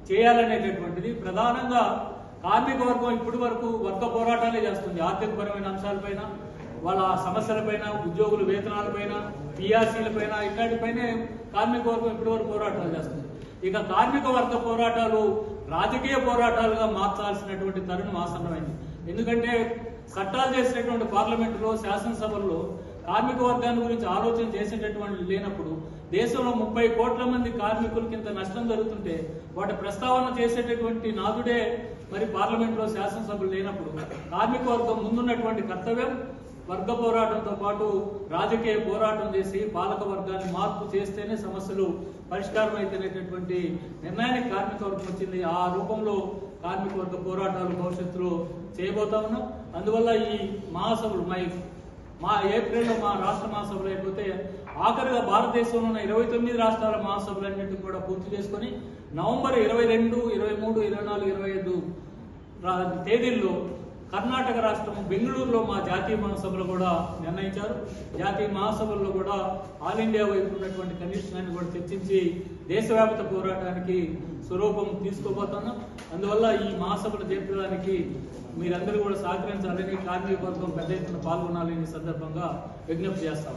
చేయాలనేటటువంటిది ప్రధానంగా కార్మిక వర్గం ఇప్పటి వరకు వర్గ పోరాటాలే చేస్తుంది. ఆర్థికపరమైన అంశాలపైన, వాళ్ళ సమస్యలపైన, ఉద్యోగుల వేతనాలపైన, పిఆర్సీలపైన, ఇట్లాంటిపైనే కార్మిక వర్గం ఇప్పటి వరకు పోరాటాలు చేస్తుంది. ఇక కార్మిక వర్గ పోరాటాలు రాజకీయ పోరాటాలుగా మార్చాల్సినటువంటి తరుణం ఆసన్నమైంది. ఎందుకంటే చట్టాలు చేసినటువంటి పార్లమెంటులో, శాసనసభల్లో కార్మిక వర్గాన్ని గురించి ఆలోచన చేసేటటువంటి లేనప్పుడు, దేశంలో 30 కోట్ల మంది కార్మికులకి ఇంత నష్టం జరుగుతుంటే వాటి ప్రస్తావన చేసేటటువంటి నాదుడే మరి పార్లమెంట్లో, శాసనసభలు లేనప్పుడు కార్మిక వర్గం ముందున్నటువంటి కర్తవ్యం వర్గ పోరాటంతో పాటు రాజకీయ పోరాటం చేసి పాలక వర్గాన్ని మార్పు చేస్తేనే సమస్యలు పరిష్కారం అయితేనేటటువంటి నిర్ణయానికి కార్మిక వర్గం వచ్చింది. ఆ రూపంలో కార్మిక వర్గ పోరాటాలు భవిష్యత్తులో చేయబోతా ఉన్నాం. అందువల్ల ఈ మహాసభలు మా ఏప్రిల్లో మా రాష్ట్ర మహాసభలు అయిపోతే ఆఖరిగా భారతదేశంలో ఉన్న 29 రాష్ట్రాల మహాసభలన్నింటినీ కూడా పూర్తి చేసుకొని నవంబర్ 22, 23, 24, 25 తేదీల్లో కర్ణాటక రాష్ట్రం బెంగళూరులో మా జాతీయ మహాసభలు కూడా నిర్ణయించారు. జాతీయ మహాసభల్లో కూడా ఆల్ ఇండియా వైపు ఉన్నటువంటి కండిషన్లను కూడా చర్చించి దేశవ్యాప్త పోరాటానికి స్వరూపం తీసుకోబోతున్నాం. అందువల్ల ఈ మహాసభలు జరపడానికి మీరందరూ కూడా సహకరించాలని, కార్మిక వర్గం పెద్ద ఎత్తున పాల్గొనాలని సందర్భంగా విజ్ఞప్తి చేస్తాం.